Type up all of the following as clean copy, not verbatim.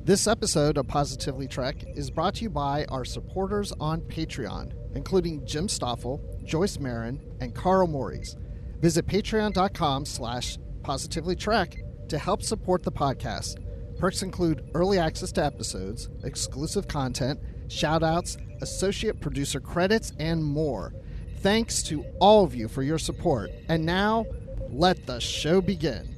This episode of Positively Trek is brought to you by our supporters on Patreon, including Jim Stoffel, Joyce Marin, and Carl Morris. Visit patreon.com/positivelytrek to help support the podcast. Perks include early access to episodes, exclusive content, shout-outs, associate producer credits, and more. Thanks to all of you for your support. And now, let the show begin.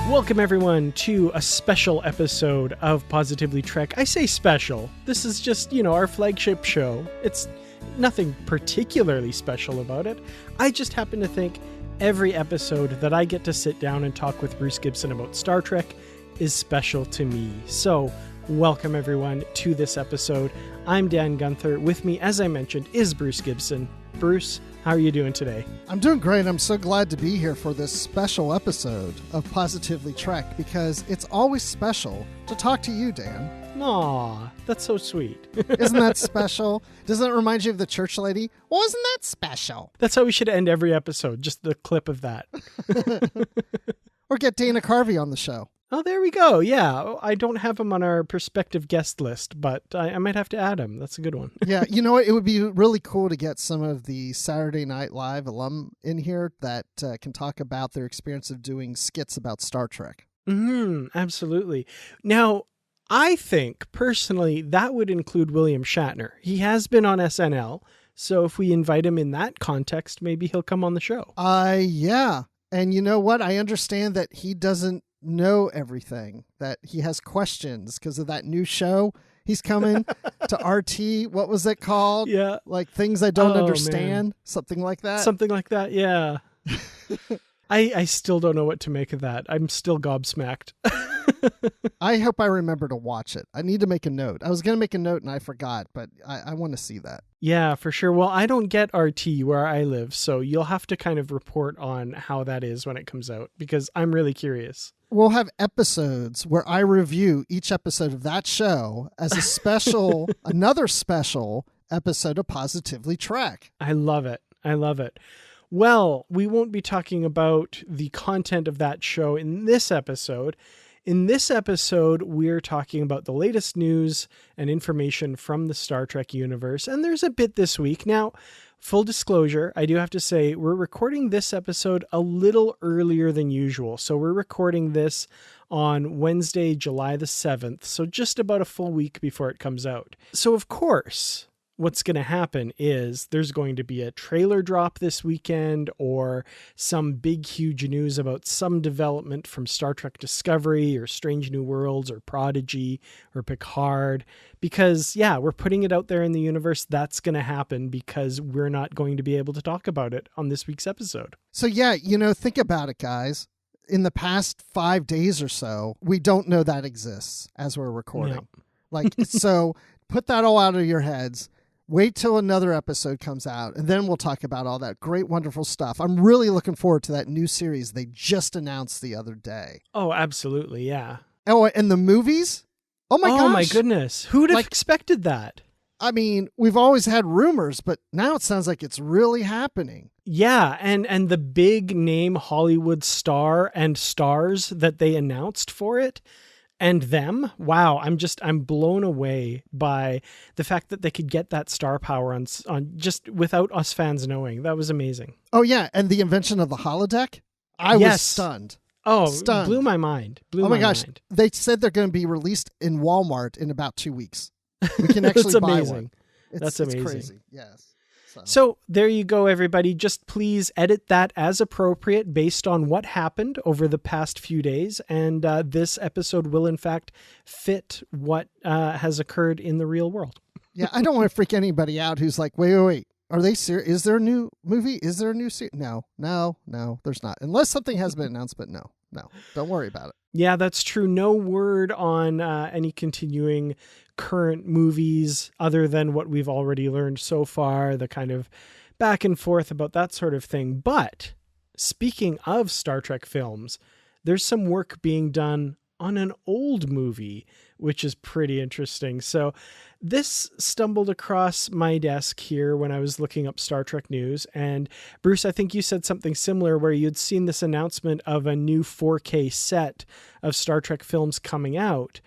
Welcome, everyone, to a special episode of Positively Trek. I say special. This is just, our flagship show. It's nothing particularly special about it. I just happen to think every episode that I get to sit down and talk with Bruce Gibson about Star Trek is special to me. So, welcome, everyone, to this episode. I'm Dan Gunther. With me, as I mentioned, is Bruce Gibson. Bruce, how are you doing today? I'm doing great. I'm so glad to be here for this special episode of Positively Trek because it's always special to talk to you, Dan. Aw, that's so sweet. Isn't that special? Doesn't it remind you of the church lady? Wasn't that special? That's how we should end every episode, just the clip of that. Or get Dana Carvey on the show. Oh, there we go. Yeah, I don't have him on our prospective guest list, but I might have to add him. That's a good one. Yeah, you know what? It would be really cool to get some of the Saturday Night Live alum in here that can talk about their experience of doing skits about Star Trek. Absolutely. Now, I think, personally, that would include William Shatner. He has been on SNL, so if we invite him in that context, maybe he'll come on the show. Yeah. And you know what? I understand that he doesn't know everything, that he has questions because of that new show he's coming to RT. What was it called? Yeah. Like Things I Don't Understand? Man. Something like that? Something like that, yeah. I still don't know what to make of that. I'm still gobsmacked. I hope I remember to watch it. I need to make a note. I was going to make a note and I forgot, but I want to see that. Yeah, for sure. Well, I don't get RT where I live, so you'll have to kind of report on how that is when it comes out, because I'm really curious. We'll have episodes where I review each episode of that show as a special, another special episode of Positively Trek. I love it. I love it. Well, we won't be talking about the content of that show in this episode. In this episode, we're talking about the latest news and information from the Star Trek universe, and there's a bit this week. Now, full disclosure, I do have to say, we're recording this episode a little earlier than usual. So we're recording this on Wednesday, July the 7th, so just about a full week before it comes out. So, of course, what's going to happen is there's going to be a trailer drop this weekend or some big, huge news about some development from Star Trek Discovery or Strange New Worlds or Prodigy or Picard. Because, yeah, we're putting it out there in the universe. That's going to happen because we're not going to be able to talk about it on this week's episode. So, yeah, think about it, guys. In the past 5 days or so, we don't know that exists as we're recording. No. So put that all out of your heads. Wait till another episode comes out, and then we'll talk about all that great, wonderful stuff. I'm really looking forward to that new series they just announced the other day. Oh, absolutely, yeah. Oh, and the movies? Oh, my gosh. Oh, my goodness. Who would have expected that? I mean, we've always had rumors, but now it sounds like it's really happening. Yeah, and the big name Hollywood star and stars that they announced for it, and them, wow, I'm blown away by the fact that they could get that star power on just without us fans knowing. That was amazing. Oh, yeah, and the invention of the holodeck? I was stunned. Oh, stunned. Blew my mind. Oh my gosh, they said they're going to be released in Walmart in about 2 weeks. We can actually buy one. That's amazing. It's crazy, yes. So there you go, everybody. Just please edit that as appropriate based on what happened over the past few days. And this episode will, in fact, fit what has occurred in the real world. Yeah, I don't want to freak anybody out who's like, wait. Are they serious? Is there a new movie? Is there a new series? No, there's not. Unless something has been announced, but no, don't worry about it. Yeah, that's true. No word on any continuing current movies other than what we've already learned so far, the kind of back and forth about that sort of thing. But speaking of Star Trek films, there's some work being done on an old movie which is pretty interesting. So this stumbled across my desk here when I was looking up Star Trek news. And Bruce, I think you said something similar where you'd seen this announcement of a new 4K set of Star Trek films coming out.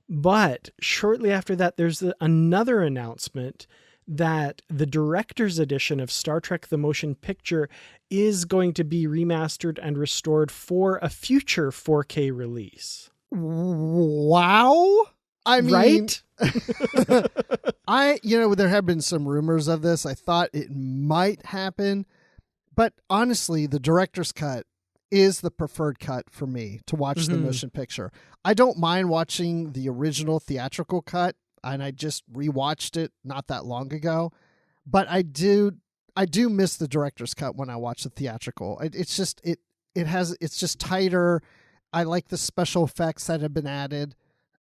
But shortly after that, there's another announcement that the director's edition of Star Trek The Motion Picture is going to be remastered and restored for a future 4K release. Wow. I mean, right? There have been some rumors of this. I thought it might happen, but honestly, the director's cut is the preferred cut for me to watch the motion picture. I don't mind watching the original theatrical cut, and I just rewatched it not that long ago, but I do miss the director's cut when I watch the theatrical. It's just tighter. I like the special effects that have been added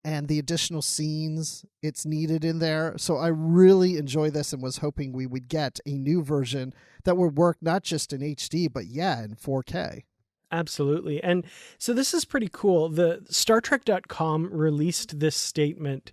and the additional scenes it's needed in there. So I really enjoy this and was hoping we would get a new version that would work not just in HD, but in 4K. Absolutely. And so this is pretty cool. The StarTrek.com released this statement,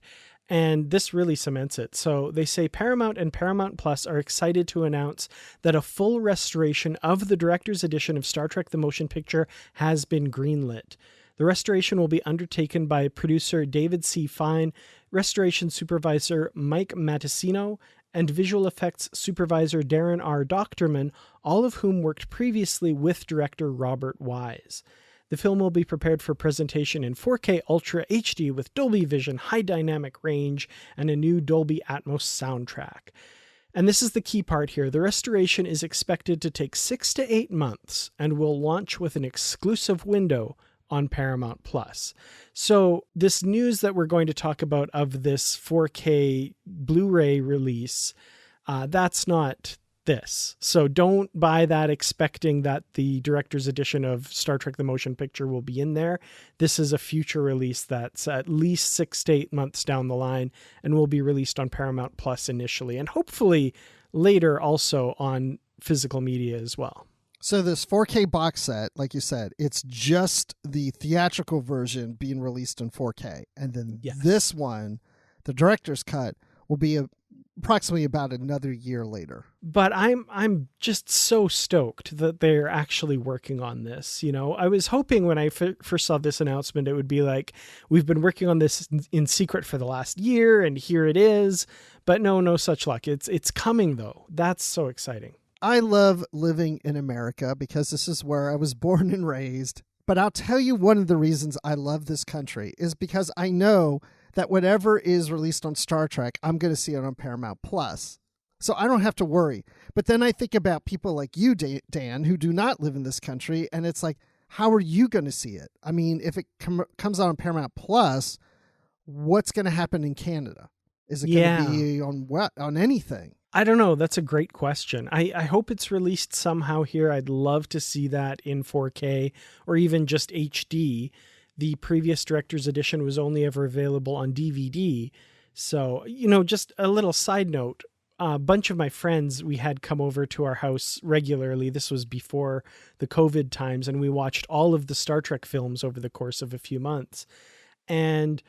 and this really cements it. So they say Paramount and Paramount Plus are excited to announce that a full restoration of the director's edition of Star Trek The Motion Picture has been greenlit. The restoration will be undertaken by producer David C. Fine, restoration supervisor Mike Mattisino, and visual effects supervisor Darren R. Doctorman, all of whom worked previously with director Robert Wise. The film will be prepared for presentation in 4K Ultra HD with Dolby Vision, high dynamic range, and a new Dolby Atmos soundtrack. And this is the key part here. The restoration is expected to take 6 to 8 months and will launch with an exclusive window on Paramount Plus. So this news that we're going to talk about of this 4K Blu-ray release, that's not this. So don't buy that expecting that the director's edition of Star Trek The Motion Picture will be in there. This is a future release that's at least 6 to 8 months down the line and will be released on Paramount Plus initially, and hopefully later also on physical media as well. So this 4K box set, like you said, it's just the theatrical version being released in 4K. And then this one, the director's cut, will be approximately about another year later. But I'm just so stoked that they're actually working on this. You know, I was hoping when I first saw this announcement, it would be like, we've been working on this in secret for the last year, and here it is. But no such luck. It's coming, though. That's so exciting. I love living in America because this is where I was born and raised. But I'll tell you, one of the reasons I love this country is because I know that whatever is released on Star Trek, I'm going to see it on Paramount Plus. So I don't have to worry. But then I think about people like you, Dan, who do not live in this country. And it's like, how are you going to see it? I mean, if it comes out on Paramount Plus, what's going to happen in Canada? Is it going to be on anything? I don't know. That's a great question. I hope it's released somehow here. I'd love to see that in 4K or even just HD. The previous director's edition was only ever available on DVD. So, just a little side note, a bunch of my friends we had come over to our house regularly. This was before the COVID times, and we watched all of the Star Trek films over the course of a few months. And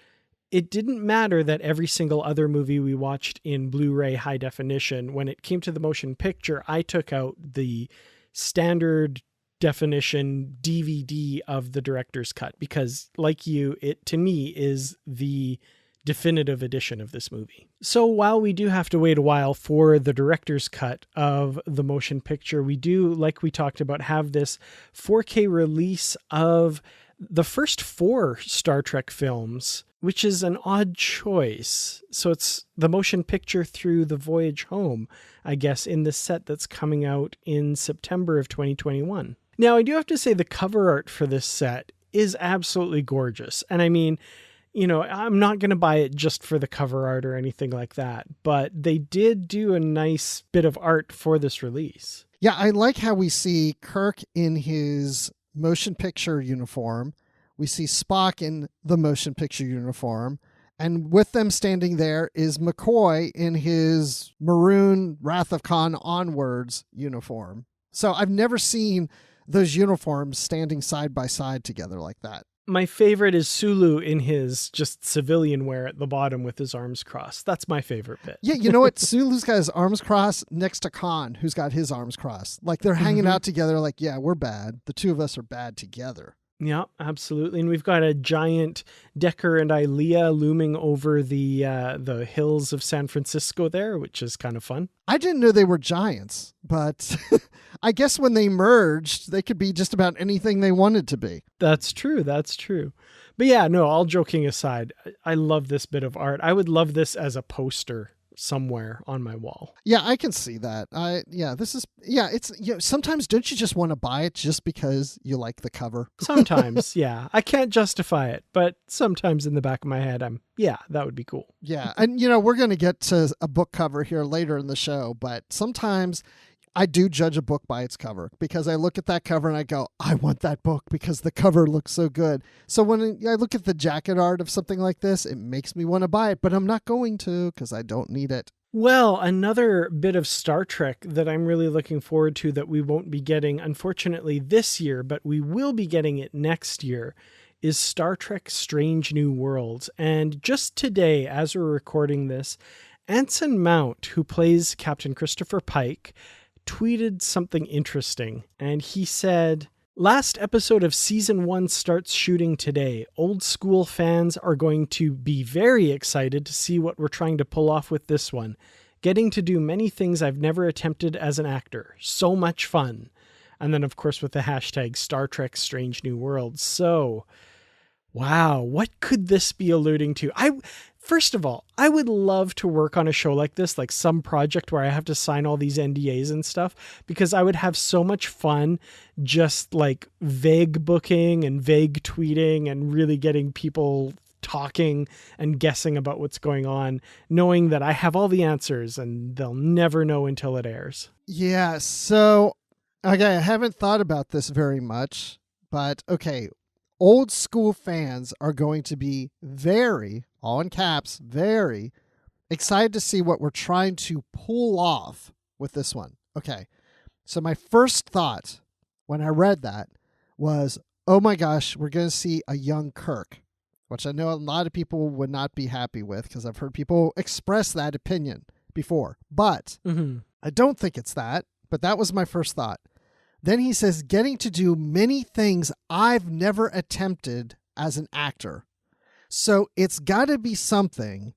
it didn't matter that every single other movie we watched in Blu-ray high definition, when it came to the motion picture, I took out the standard definition DVD of the director's cut because, like you, it to me is the definitive edition of this movie. So while we do have to wait a while for the director's cut of the motion picture, we do, like we talked about, have this 4K release of the first 4 Star Trek films, which is an odd choice. So it's the motion picture through The Voyage Home, I guess, in the set that's coming out in September of 2021. Now, I do have to say the cover art for this set is absolutely gorgeous. And I mean, I'm not going to buy it just for the cover art or anything like that, but they did do a nice bit of art for this release. Yeah, I like how we see Kirk in his motion picture uniform. We see Spock in the motion picture uniform. And with them standing there is McCoy in his maroon Wrath of Khan Onwards uniform. So I've never seen those uniforms standing side by side together like that. My favorite is Sulu in his just civilian wear at the bottom with his arms crossed. That's my favorite bit. Yeah, you know what? Sulu's got his arms crossed next to Khan, who's got his arms crossed. Like they're hanging out together like, yeah, we're bad. The two of us are bad together. Yeah, absolutely. And we've got a giant Decker and Ilea looming over the hills of San Francisco there, which is kind of fun. I didn't know they were giants, but I guess when they merged, they could be just about anything they wanted to be. That's true. That's true. But yeah, no, all joking aside, I love this bit of art. I would love this as a poster somewhere on my wall. Yeah, I can see that. It's, sometimes don't you just want to buy it just because you like the cover? Sometimes, yeah. I can't justify it, but sometimes in the back of my head, that would be cool. Yeah. And, we're going to get to a book cover here later in the show, but sometimes I do judge a book by its cover because I look at that cover and I go, I want that book because the cover looks so good. So when I look at the jacket art of something like this, it makes me want to buy it, but I'm not going to because I don't need it. Well, another bit of Star Trek that I'm really looking forward to that we won't be getting, unfortunately, this year, but we will be getting it next year, is Star Trek Strange New Worlds. And just today, as we're recording this, Anson Mount, who plays Captain Christopher Pike, tweeted something interesting, and he said, "Last episode of season 1 starts shooting today. Old school fans are going to be very excited to see what we're trying to pull off with this one. Getting to do many things I've never attempted as an actor. So much fun." And then, of course, with the hashtag Star Trek Strange New Worlds. So, wow, what could this be alluding to? First of all, I would love to work on a show like this, like some project where I have to sign all these NDAs and stuff, because I would have so much fun just like vague booking and vague tweeting and really getting people talking and guessing about what's going on, knowing that I have all the answers and they'll never know until it airs. Yeah, so, okay, I haven't thought about this very much, but okay, old school fans are going to be very, all in caps, very excited to see what we're trying to pull off with this one. Okay, so my first thought when I read that was, oh my gosh, we're going to see a young Kirk, which I know a lot of people would not be happy with because I've heard people express that opinion before. But I don't think it's that, but that was my first thought. Then he says, getting to do many things I've never attempted as an actor. So it's got to be something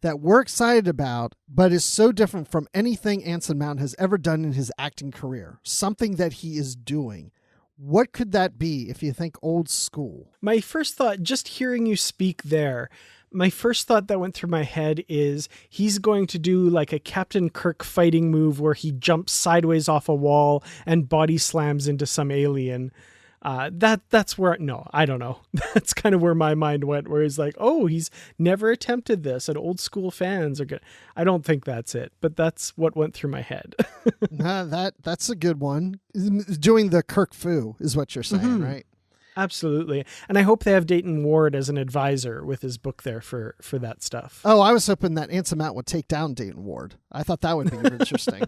that we're excited about, but is so different from anything Anson Mount has ever done in his acting career. Something that he is doing. What could that be if you think old school? My first thought, just hearing you speak there, my first thought that went through my head is he's going to do like a Captain Kirk fighting move where he jumps sideways off a wall and body slams into some alien. That's where, no, I don't know. That's kind of where my mind went, where he's like, oh, he's never attempted this and old school fans are good. I don't think that's it, but that's what went through my head. That's a good one. Doing the Kirk Fu is what you're saying, right? Absolutely. And I hope they have Dayton Ward as an advisor with his book there for that stuff. Oh, I was hoping that Anson Mount would take down Dayton Ward. I thought that would be interesting.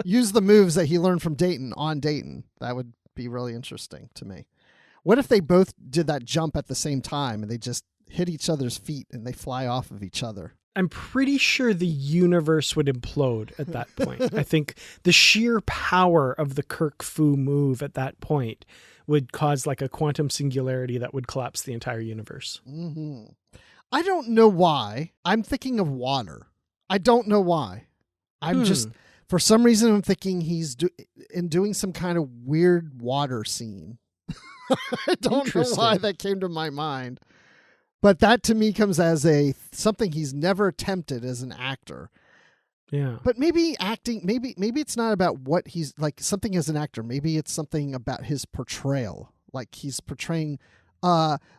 Use the moves that he learned from Dayton on Dayton. That would be really interesting to me. What if they both did that jump at the same time and they just hit each other's feet and they fly off of each other? I'm pretty sure the universe would implode at that point. I think the sheer power of the Kirk Fu move at that point would cause like a quantum singularity that would collapse the entire universe. Mm-hmm. I don't know why. I'm thinking of water. I don't know why. I'm just, for some reason, I'm thinking he's doing some kind of weird water scene. I don't know why that came to my mind. But that to me comes as something he's never attempted as an actor. Yeah. But maybe acting, maybe it's not about what he's like something as an actor. Maybe it's something about his portrayal. Like he's portraying,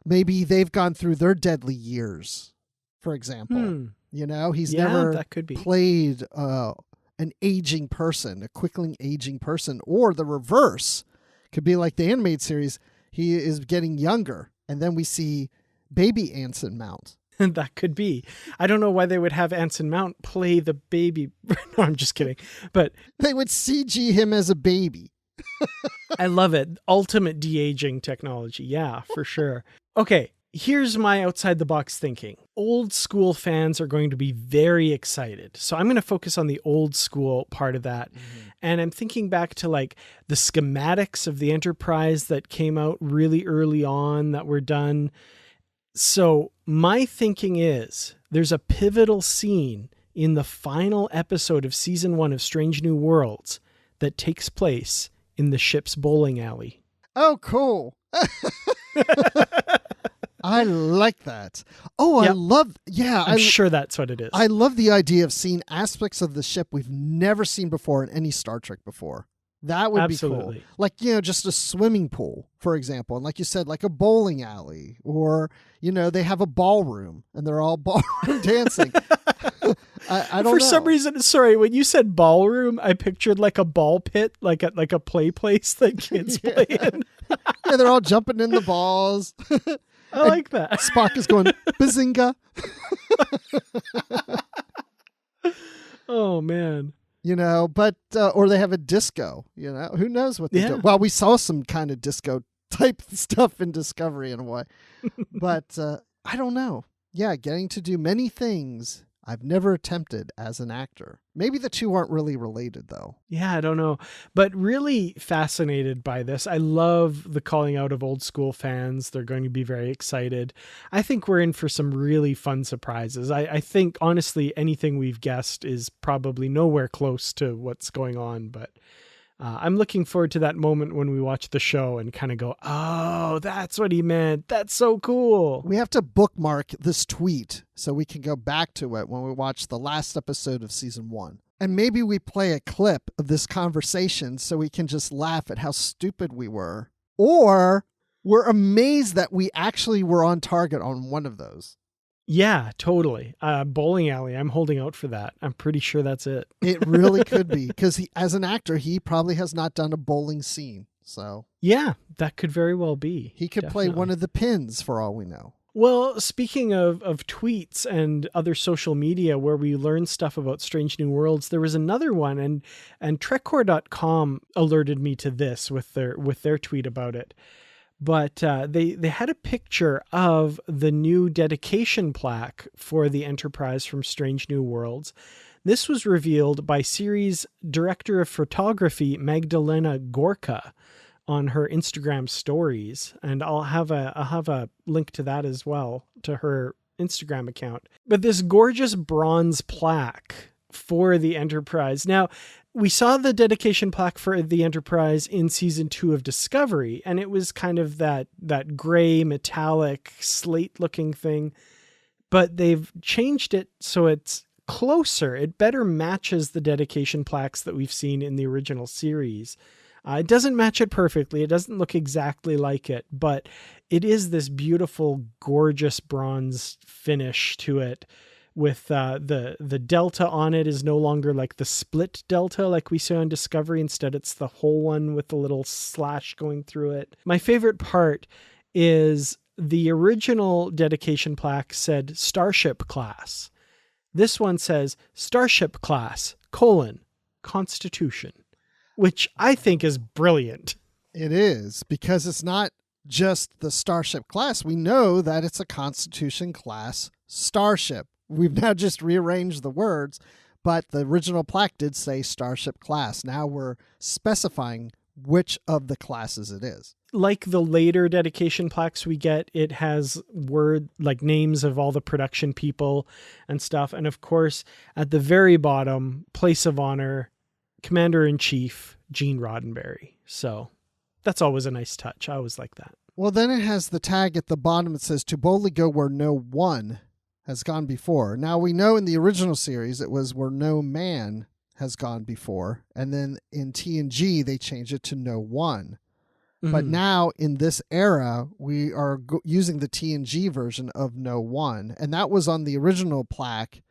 maybe they've gone through their deadly years, for example. You know, he's never that could be. played an aging person, a quickly aging person, or the reverse. Could be like the animated series. He is getting younger, and then we see baby Anson Mount. That could be. I don't know why they would have Anson Mount play the baby. No, I'm just kidding. But they would CG him as a baby. I love it. Ultimate de-aging technology. Yeah, for sure. Okay, here's my outside the box thinking. Old school fans are going to be very excited. So I'm going to focus on the old school part of that. Mm-hmm. And I'm thinking back to like the schematics of the Enterprise that came out really early on that were done. So my thinking is there's a pivotal scene in the final episode of season 1 of Strange New Worlds that takes place in the ship's bowling alley. Oh, cool. I like that. Oh, yep. I'm sure that's what it is. I love the idea of seeing aspects of the ship we've never seen before in any Star Trek before. That would be cool. Like, just a swimming pool, for example. And like you said, like a bowling alley, or, they have a ballroom and they're all ballroom dancing. I don't know. For some reason, sorry, when you said ballroom, I pictured like a ball pit, like a play place that kids play in. Yeah, they're all jumping in the balls. I like that. Spock is going, bazinga. Oh, man. But, or they have a disco, who knows what they do. Well, we saw some kind of disco type stuff in Discovery in a way, but I don't know. Yeah, getting to do many things I've never attempted as an actor. Maybe the two aren't really related, though. Yeah, I don't know. But really fascinated by this. I love the calling out of old school fans. They're going to be very excited. I think we're in for some really fun surprises. I think, honestly, anything we've guessed is probably nowhere close to what's going on. But I'm looking forward to that moment when we watch the show and kind of go, oh, that's what he meant. That's so cool. We have to bookmark this tweet so we can go back to it when we watch the last episode of season 1. And maybe we play a clip of this conversation so we can just laugh at how stupid we were. Or we're amazed that we actually were on target on one of those. Yeah, totally. Bowling alley. I'm holding out for that. I'm pretty sure that's it. It really could be, because as an actor, he probably has not done a bowling scene. So yeah, that could very well be. He could play one of the pins for all we know. Well, speaking of tweets and other social media where we learn stuff about Strange New Worlds, there was another one, and Trekcore.com alerted me to this with their tweet about it. But they had a picture of the new dedication plaque for the Enterprise from Strange New Worlds. This was revealed by series director of photography Magdalena Gorka on her Instagram stories, and I'll have a link to that as well, to her Instagram account. But this gorgeous bronze plaque for the Enterprise. Now, we saw the dedication plaque for the Enterprise in season 2 of Discovery, and it was kind of that gray, metallic, slate-looking thing. But they've changed it so it's closer. It better matches the dedication plaques that we've seen in the original series. It doesn't match it perfectly. It doesn't look exactly like it, but it is this beautiful, gorgeous bronze finish to it. With the delta on it is no longer like the split delta like we saw in Discovery. Instead, it's the whole one with the little slash going through it. My favorite part is the original dedication plaque said Starship Class. This one says Starship Class, Constitution, which I think is brilliant. It is, because it's not just the Starship Class. We know that it's a Constitution class starship. We've now just rearranged the words, but the original plaque did say Starship Class. Now we're specifying which of the classes it is. Like the later dedication plaques we get, it has names of all the production people and stuff. And of course, at the very bottom, place of honor, Commander-in-Chief Gene Roddenberry. So that's always a nice touch. I always like that. Well, then it has the tag at the bottom that says, to boldly go where no one has gone before. Now, we know in the original series it was where no man has gone before. And then in TNG, they changed it to no one. Mm-hmm. But now in this era, we are using the TNG version of no one. And that was on the original plaque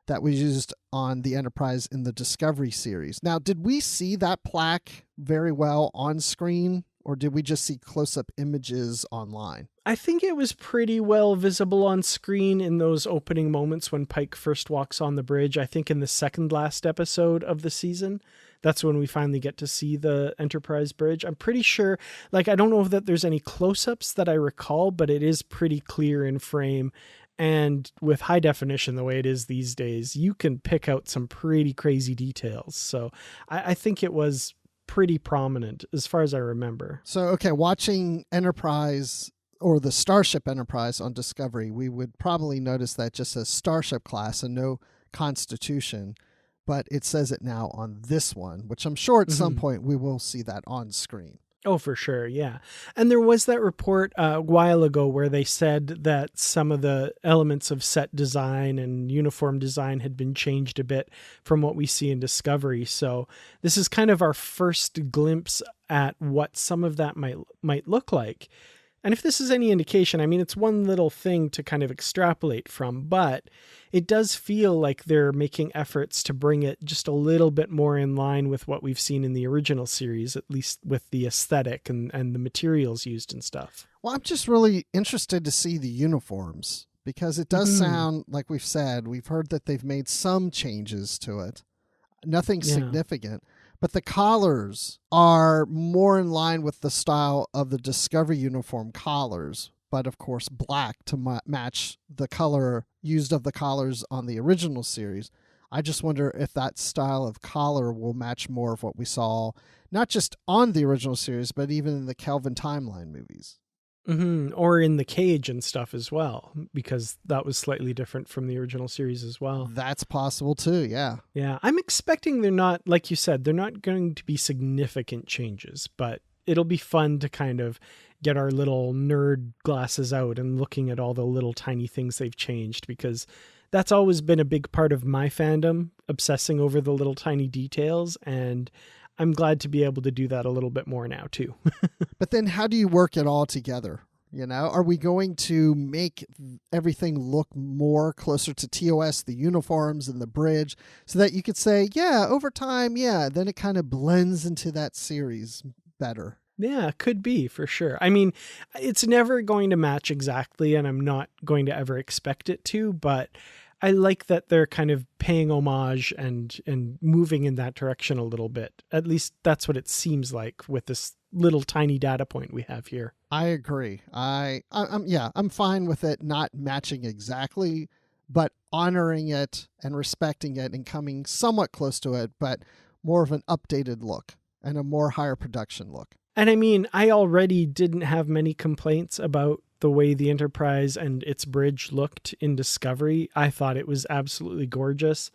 that was used on the Enterprise in the Discovery series. Now, did we see that plaque very well on screen Or did we just see close-up images online? I think it was pretty well visible on screen in those opening moments when Pike first walks on the bridge. I think in the second last episode of the season, that's when we finally get to see the Enterprise bridge. I'm pretty sure, I don't know that there's any close-ups that I recall, but it is pretty clear in frame. And with high definition, the way it is these days, you can pick out some pretty crazy details. So I think it was pretty prominent as far as I remember. So, okay, watching Enterprise or the Starship Enterprise on Discovery, we would probably notice that just says Starship class and no Constitution, but it says it now on this one, which I'm sure at some point we will see that on screen. Oh, for sure. Yeah. And there was that report a while ago where they said that some of the elements of set design and uniform design had been changed a bit from what we see in Discovery. So this is kind of our first glimpse at what some of that might look like. And if this is any indication, I mean, it's one little thing to kind of extrapolate from, but it does feel like they're making efforts to bring it just a little bit more in line with what we've seen in the original series, at least with the aesthetic and the materials used and stuff. Well, I'm just really interested to see the uniforms because it does sound like we've heard that they've made some changes to it. Nothing significant. But the collars are more in line with the style of the Discovery uniform collars, but of course black to match the color used of the collars on the original series. I just wonder if that style of collar will match more of what we saw, not just on the original series, but even in the Kelvin Timeline movies. Or in the cage and stuff as well, because that was slightly different from the original series as well. That's possible too, yeah. Yeah, I'm expecting they're not, like you said, they're not going to be significant changes, but it'll be fun to kind of get our little nerd glasses out and looking at all the little tiny things they've changed, because that's always been a big part of my fandom, obsessing over the little tiny details, and I'm glad to be able to do that a little bit more now too. But then how do you work it all together? You know, are we going to make everything look more closer to TOS, the uniforms and the bridge, so that you could say, yeah, over time, yeah, then it kind of blends into that series better? Yeah, could be for sure. I mean, it's never going to match exactly, and I'm not going to ever expect it to, but I like that they're kind of paying homage and moving in that direction a little bit. At least that's what it seems like with this little tiny data point we have here. I agree. I'm fine with it not matching exactly, but honoring it and respecting it and coming somewhat close to it, but more of an updated look and a more higher production look. And I mean, I already didn't have many complaints about the way the Enterprise and its bridge looked in Discovery. I thought it was absolutely gorgeous.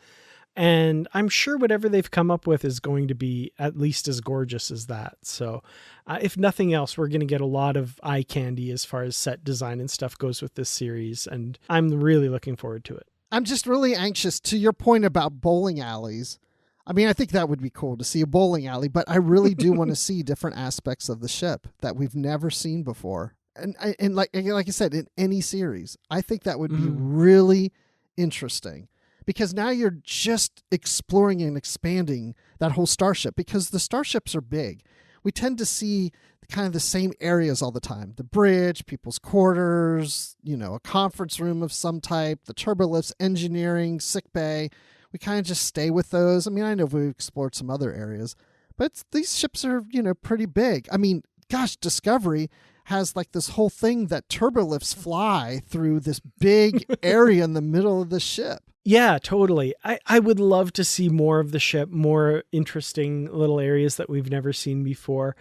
And I'm sure whatever they've come up with is going to be at least as gorgeous as that. So if nothing else, we're going to get a lot of eye candy as far as set design and stuff goes with this series. And I'm really looking forward to it. I'm just really anxious to your point about bowling alleys. I mean, I think that would be cool to see a bowling alley, but I really do want to see different aspects of the ship that we've never seen before. And like I said, in any series, I think that would be really interesting, because now you're just exploring and expanding that whole starship, because the starships are big. We tend to see kind of the same areas all the time: the bridge, people's quarters, a conference room of some type, the turbolifts, engineering, sick bay. We kind of just stay with those. I mean, I know we've explored some other areas, but these ships are, pretty big. I mean, gosh, Discovery has like this whole thing that turbolifts fly through this big area in the middle of the ship. Yeah, totally. I would love to see more of the ship, more interesting little areas that we've never seen before.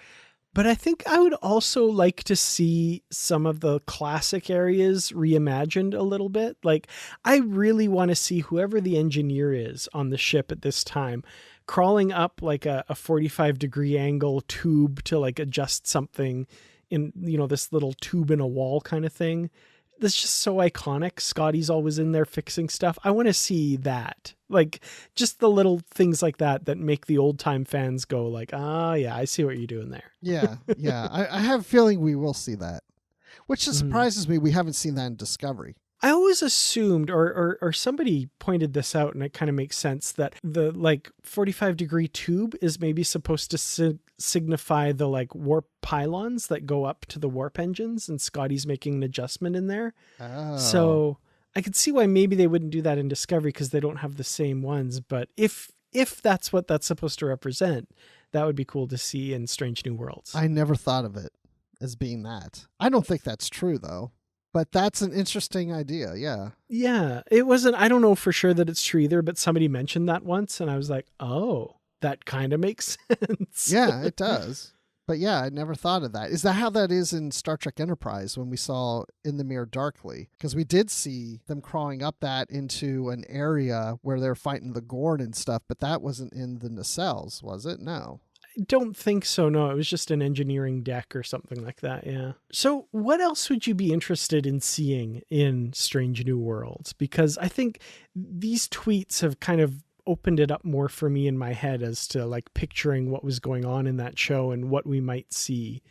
But I think I would also like to see some of the classic areas reimagined a little bit. Like, I really want to see whoever the engineer is on the ship at this time crawling up like a 45-degree angle tube to like adjust something in, this little tube in a wall kind of thing. That's just so iconic. Scotty's always in there fixing stuff. I want to see that. Like, just the little things like that make the old time fans go like, yeah, I see what you're doing there. Yeah. I have a feeling we will see that, which just surprises me. We haven't seen that in Discovery. I always assumed, or somebody pointed this out, and it kind of makes sense, that the 45-degree tube is maybe supposed to signify the warp pylons that go up to the warp engines, and Scotty's making an adjustment in there. Oh. So I could see why maybe they wouldn't do that in Discovery because they don't have the same ones. But if that's what that's supposed to represent, that would be cool to see in Strange New Worlds. I never thought of it as being that. I don't think that's true, though. But that's an interesting idea, yeah. Yeah, it wasn't, I don't know for sure that it's true either, but somebody mentioned that once, and I was like, oh, that kind of makes sense. Yeah, it does. But yeah, I never thought of that. Is that how that is in Star Trek Enterprise when we saw In the Mirror Darkly? Because we did see them crawling up that into an area where they're fighting the Gorn and stuff, but that wasn't in the nacelles, was it? No. Don't think so. No, it was just an engineering deck or something like that. Yeah. So what else would you be interested in seeing in Strange New Worlds? Because I think these tweets have kind of opened it up more for me in my head as to picturing what was going on in that show and what we might see.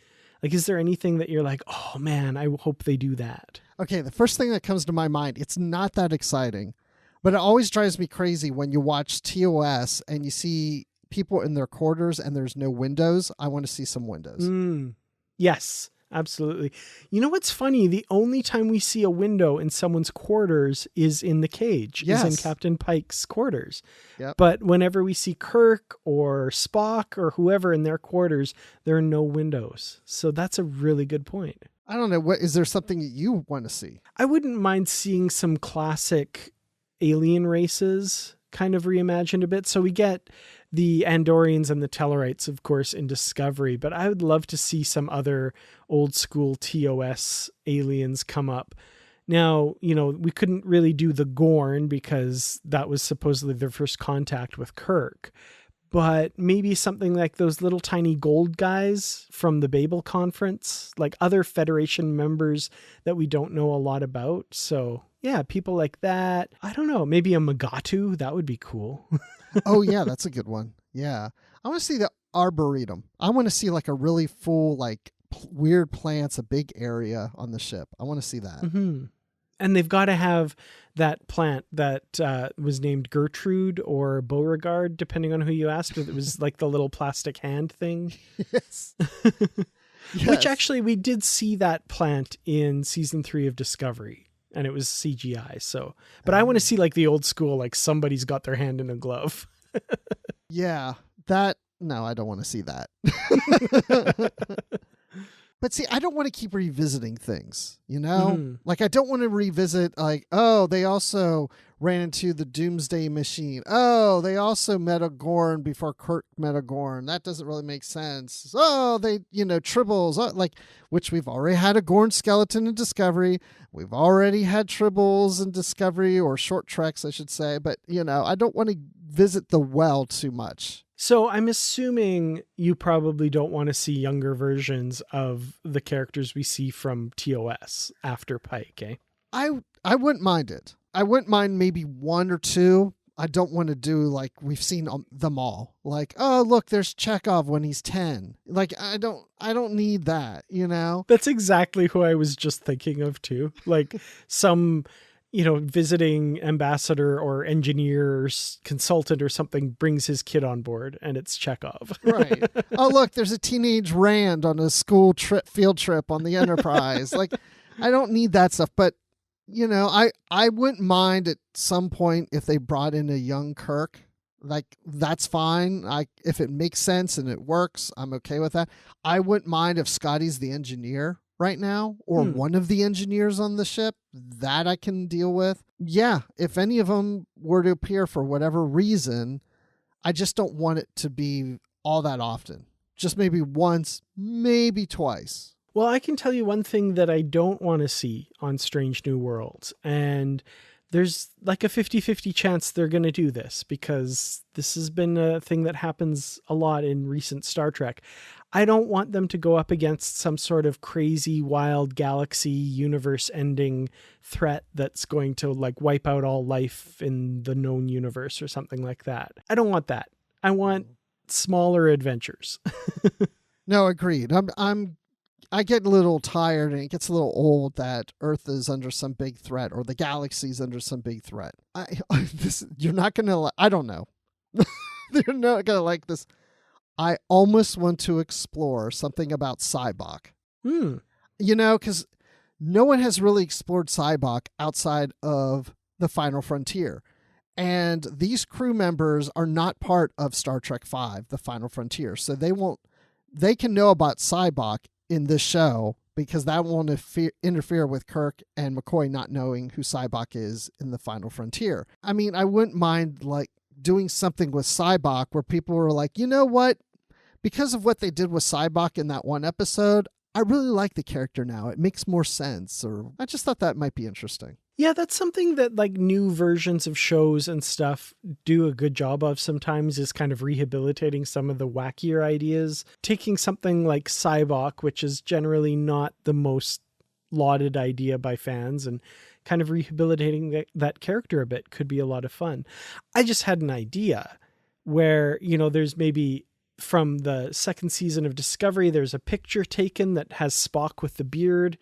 Is there anything that you're like, oh man, I hope they do that? Okay. The first thing that comes to my mind, it's not that exciting, but it always drives me crazy when you watch TOS and you see people in their quarters and there's no windows. I want to see some windows. Yes, absolutely. You know what's funny? The only time we see a window in someone's quarters is in the cage, is in Captain Pike's quarters. Yep. But whenever we see Kirk or Spock or whoever in their quarters, there are no windows. So that's a really good point. I don't know. Is there something that you want to see? I wouldn't mind seeing some classic alien races kind of reimagined a bit. So we get the Andorians and the Tellarites, of course, in Discovery, but I would love to see some other old school TOS aliens come up. Now, we couldn't really do the Gorn because that was supposedly their first contact with Kirk, but maybe something like those little tiny gold guys from the Babel Conference, other Federation members that we don't know a lot about. So yeah, people like that. I don't know, maybe a Megatu, that would be cool. Oh yeah, that's a good one. Yeah. I want to see the Arboretum. I want to see a really full, weird plants, a big area on the ship. I want to see that. Mm-hmm. And they've got to have that plant that was named Gertrude or Beauregard, depending on who you asked. It was the little plastic hand thing. Yes. Yes. Which actually we did see that plant in season 3 of Discovery, and it was CGI. So, but I want to see the old school, somebody's got their hand in a glove. Yeah, no, I don't want to see that. But see, I don't want to keep revisiting things, Mm-hmm. I don't want to revisit, they also ran into the Doomsday Machine. Oh, they also met a Gorn before Kirk met a Gorn. That doesn't really make sense. Oh, they, Tribbles, which we've already had a Gorn skeleton in Discovery. We've already had Tribbles in Discovery, or short treks, I should say. But, I don't want to visit the well too much. So I'm assuming you probably don't want to see younger versions of the characters we see from TOS after Pike, eh? I wouldn't mind it. I wouldn't mind maybe one or two. I don't want to do we've seen them all. Oh, look, there's Chekhov when he's 10. I don't need that, That's exactly who I was just thinking of too. Some visiting ambassador or engineer or consultant or something brings his kid on board and it's Chekhov. Right. Oh, look, there's a teenage Rand on a school field trip on the Enterprise. I don't need that stuff, but I wouldn't mind at some point if they brought in a young Kirk. That's fine. If it makes sense and it works, I'm okay with that. I wouldn't mind if Scotty's the engineer right now, or one of the engineers on the ship. That I can deal with. Yeah, if any of them were to appear for whatever reason, I just don't want it to be all that often. Just maybe once, maybe twice. Well, I can tell you one thing that I don't want to see on Strange New Worlds, and there's a 50-50 chance they're going to do this because this has been a thing that happens a lot in recent Star Trek. I don't want them to go up against some sort of crazy, wild galaxy universe ending threat that's going to wipe out all life in the known universe or something like that. I don't want that. I want smaller adventures. No, agreed. I'm I get a little tired and it gets a little old that Earth is under some big threat or the galaxy's under some big threat. You're not going to, I don't know. They're not going to like this. I almost want to explore something about Cybok. Because no one has really explored Cybok outside of the Final Frontier. And these crew members are not part of Star Trek V, the Final Frontier. So they can know about Cybok in this show because that won't interfere with Kirk and McCoy not knowing who Cybok is in the Final Frontier. I mean, I wouldn't mind like doing something with Cybok where people were like, you know what? Because of what they did with Cybok in that one episode, I really like the character now. It makes more sense. Or I just thought that might be interesting. Yeah, that's something that like new versions of shows and stuff do a good job of sometimes, is kind of rehabilitating some of the wackier ideas. Taking something like Cybok, which is generally not the most lauded idea by fans, and kind of rehabilitating that character a bit could be a lot of fun. I just had an idea where, there's maybe from the second season of Discovery, there's a picture taken that has Spock with the beard.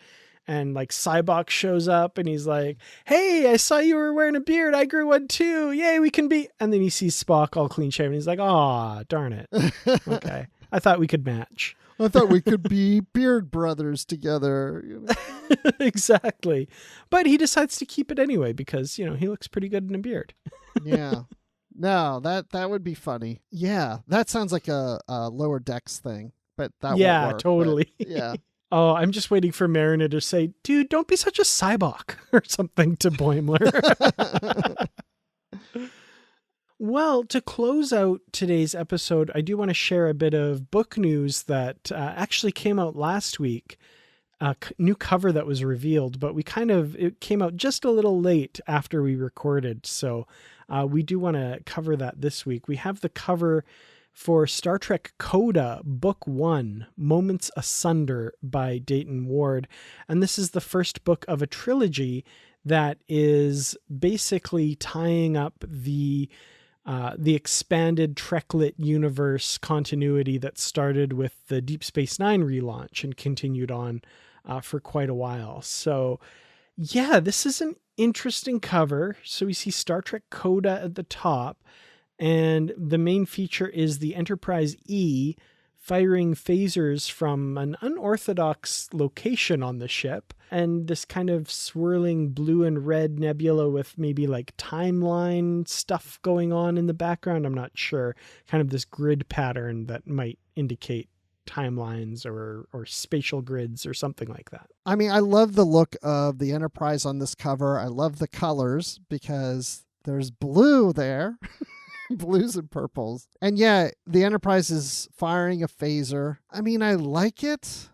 And like Cybok shows up and he's like, hey, I saw you were wearing a beard. I grew one too. Yay, we can be. And then he sees Spock all clean shaven. He's like, aw, darn it. Okay. I thought we could match. I thought we could be beard brothers together. Exactly. But he decides to keep it anyway because, he looks pretty good in a beard. Yeah. No, that would be funny. Yeah. That sounds like a Lower Decks thing, but that won't work. Totally. But, yeah. Oh, I'm just waiting for Mariner to say, dude, don't be such a Cybok or something to Boimler. Well, to close out today's episode, I do want to share a bit of book news that actually came out last week. A new cover that was revealed, but it came out just a little late after we recorded. So we do want to cover that this week. We have the cover for Star Trek Coda, Book 1, Moments Asunder by Dayton Ward. And this is the first book of a trilogy that is basically tying up the expanded Treklit universe continuity that started with the Deep Space Nine relaunch and continued on for quite a while. So yeah, this is an interesting cover. So we see Star Trek Coda at the top. And the main feature is the Enterprise E firing phasers from an unorthodox location on the ship. And this kind of swirling blue and red nebula with maybe like timeline stuff going on in the background. I'm not sure. Kind of this grid pattern that might indicate timelines or spatial grids or something like that. I mean, I love the look of the Enterprise on this cover. I love the colors because there's blue there. Blues and purples. And yeah, the Enterprise is firing a phaser. I mean, I like it.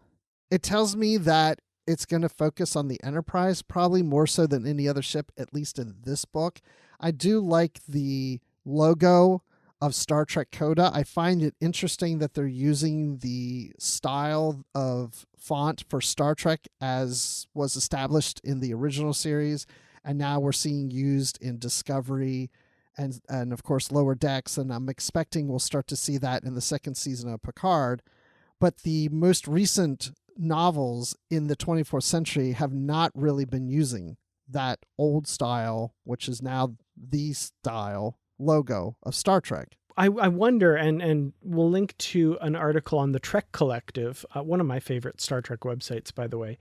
It tells me that it's going to focus on the Enterprise, probably more so than any other ship, at least in this book. I do like the logo of Star Trek Coda. I find it interesting that they're using the style of font for Star Trek as was established in the original series, and now we're seeing used in Discovery and of course Lower Decks, and I'm expecting we'll start to see that in the second season of Picard. But the most recent novels in the 24th century have not really been using that old style, which is now the style logo of Star Trek. I wonder, and we'll link to an article on the Trek Collective, one of my favorite Star Trek websites, by the way.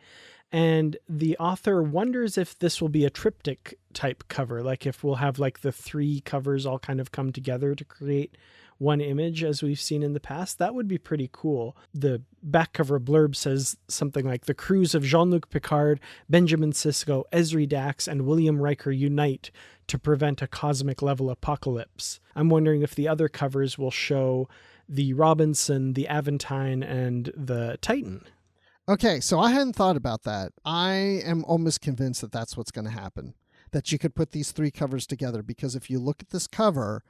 And the author wonders if this will be a triptych type cover, like if we'll have like the three covers all kind of come together to create one image as we've seen in the past. That would be pretty cool. The back cover blurb says something like, the crews of Jean-Luc Picard, Benjamin Sisko, Ezri Dax, and William Riker unite to prevent a cosmic level apocalypse. I'm wondering if the other covers will show the Robinson, the Aventine, and the Titan. Okay, so I hadn't thought about that. I am almost convinced that that's what's going to happen, that you could put these three covers together, because if you look at this cover,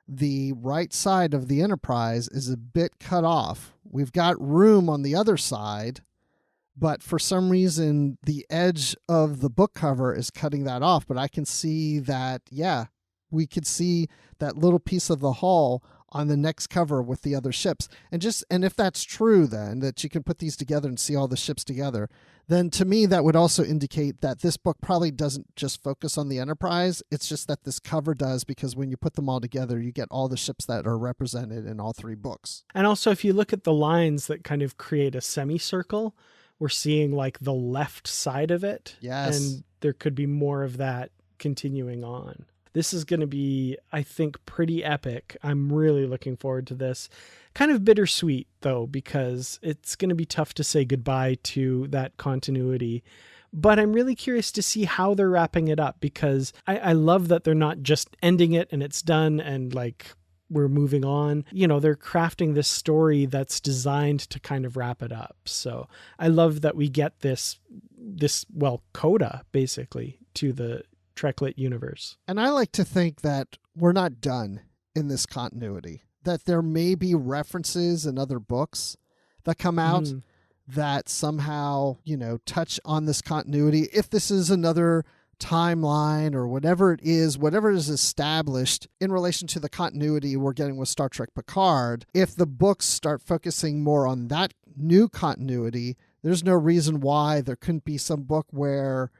the right side of the Enterprise is a bit cut off. We've got room on the other side, but for some reason, the edge of the book cover is cutting that off. But I can see that, yeah, we could see that little piece of the hull on the next cover with the other ships. And if that's true, then that you can put these together and see all the ships together, then to me that would also indicate that this book probably doesn't just focus on the Enterprise. It's just that this cover does, because when you put them all together, you get all the ships that are represented in all three books. And also, if you look at the lines that kind of create a semicircle, we're seeing like the left side of it. Yes. And there could be more of that continuing on. This is going to be, I think, pretty epic. I'm really looking forward to this. Kind of bittersweet, though, because it's going to be tough to say goodbye to that continuity. But I'm really curious to see how they're wrapping it up, because I love that they're not just ending it and it's done and like we're moving on. You know, they're crafting this story that's designed to kind of wrap it up. So I love that we get this coda, basically, to the Treklit universe. And I like to think that we're not done in this continuity, that there may be references in other books that come out that somehow, touch on this continuity. If this is another timeline or whatever it is established in relation to the continuity we're getting with Star Trek Picard, if the books start focusing more on that new continuity, there's no reason why there couldn't be some book where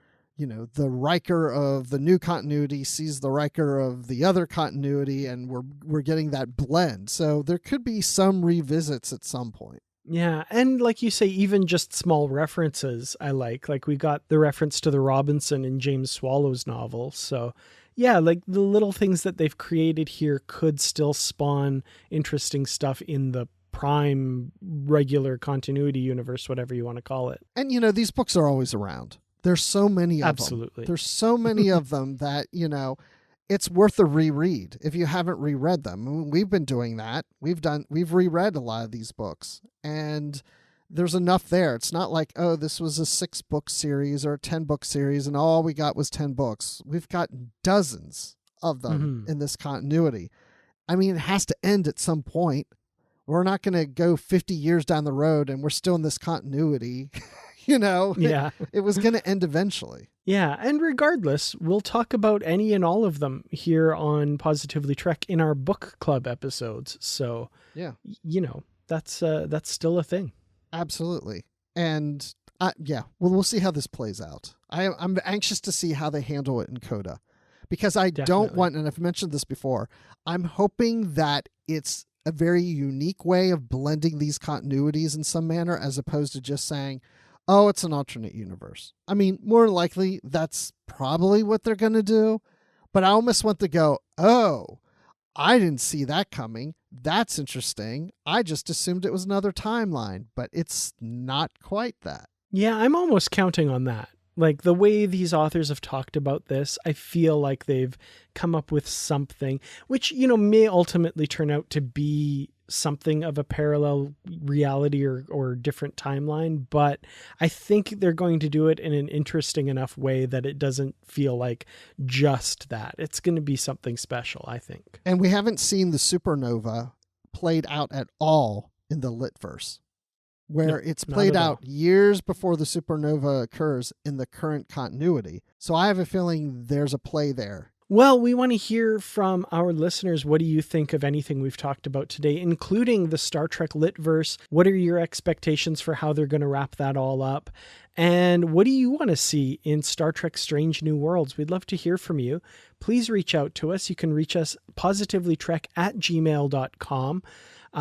the Riker of the new continuity sees the Riker of the other continuity, and we're getting that blend. So there could be some revisits at some point. Yeah, and like you say, even just small references I like we got the reference to the Robinson in James Swallow's novel. So yeah, like the little things that they've created here could still spawn interesting stuff in the prime regular continuity universe, whatever you want to call it. And these books are always around. There's so many of Absolutely. them. There's so many of them that, it's worth a reread if you haven't reread them. I mean, we've been doing that. We've reread a lot of these books, and there's enough there. It's not like, oh, this was a 6-book series or a 10-book series and all we got was 10 books. We've got dozens of them in this continuity. I mean, it has to end at some point. We're not going to go 50 years down the road and we're still in this continuity. Yeah. It was going to end eventually. Yeah. And regardless, we'll talk about any and all of them here on Positively Trek in our book club episodes. So, yeah, that's still a thing. Absolutely. And we'll see how this plays out. I'm anxious to see how they handle it in Coda, because I don't want, and I've mentioned this before, I'm hoping that it's a very unique way of blending these continuities in some manner, as opposed to just saying, oh, it's an alternate universe. I mean, more likely that's probably what they're going to do, but I almost want to go, oh, I didn't see that coming. That's interesting. I just assumed it was another timeline, but it's not quite that. Yeah, I'm almost counting on that. Like the way these authors have talked about this, I feel like they've come up with something which, may ultimately turn out to be something of a parallel reality or different timeline. But I think they're going to do it in an interesting enough way that it doesn't feel like just that. It's going to be something special, I think. And we haven't seen the supernova played out at all in the Litverse, where it's played out years before the supernova occurs in the current continuity. So I have a feeling there's a play there. Well, we want to hear from our listeners. What do you think of anything we've talked about today, including the Star Trek Litverse? What are your expectations for how they're going to wrap that all up? And what do you want to see in Star Trek Strange New Worlds? We'd love to hear from you. Please reach out to us. You can reach us positivelytrek@gmail.com.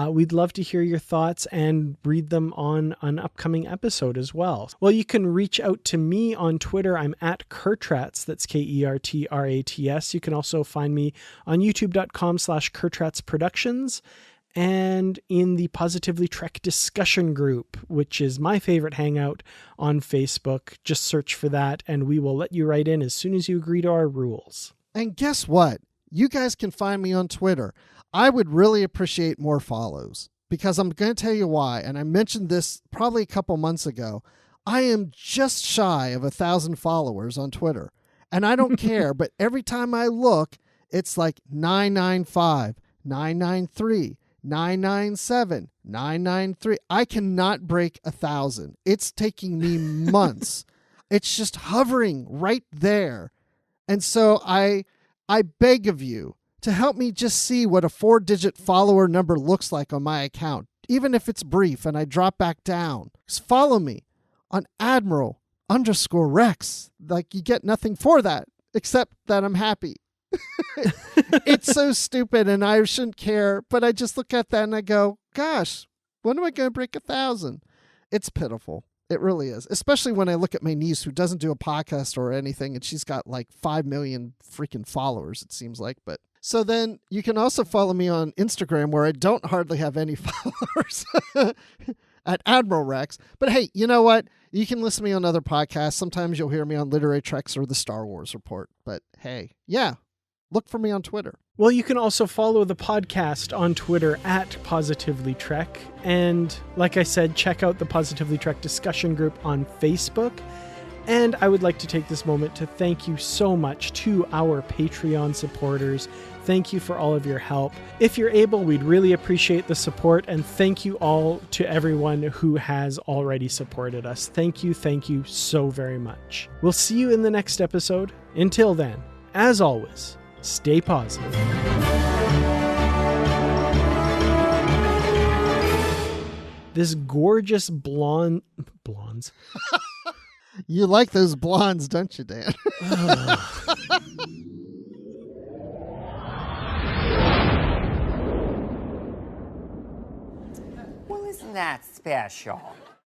We'd love to hear your thoughts and read them on an upcoming episode as well. Well, you can reach out to me on Twitter. I'm at Kertrats. That's Kertrats. You can also find me on youtube.com/Kertrats Productions and in the Positively Trek discussion group, which is my favorite hangout on Facebook. Just search for that and we will let you right in as soon as you agree to our rules. And guess what? You guys can find me on Twitter. I would really appreciate more follows, because I'm going to tell you why. And I mentioned this probably a couple months ago. I am just shy of 1,000 followers on Twitter, and I don't care. But every time I look, it's like 995, 993, 997, 993. I cannot break 1,000. It's taking me months. It's just hovering right there. And so I beg of you to help me just see what a 4-digit follower number looks like on my account, even if it's brief and I drop back down. Just follow me on Admiral_Rex. Like, you get nothing for that except that I'm happy. It's so stupid and I shouldn't care, but I just look at that and I go, gosh, when am I going to break 1,000? It's pitiful. It really is. Especially when I look at my niece who doesn't do a podcast or anything, and she's got like 5 million freaking followers, it seems like. But so then you can also follow me on Instagram, where I don't hardly have any followers, at Admiral Rex. But hey, you know what? You can listen to me on other podcasts. Sometimes you'll hear me on Literary Treks or the Star Wars Report. But hey, yeah, look for me on Twitter. Well, you can also follow the podcast on Twitter at Positively Trek. And like I said, check out the Positively Trek discussion group on Facebook. And I would like to take this moment to thank you so much to our Patreon supporters. Thank you for all of your help. If you're able, we'd really appreciate the support. And thank you all to everyone who has already supported us. Thank you so very much. We'll see you in the next episode. Until then, as always, stay positive. This gorgeous blondes. You like those blondes, don't you, Dan? Well, isn't that special?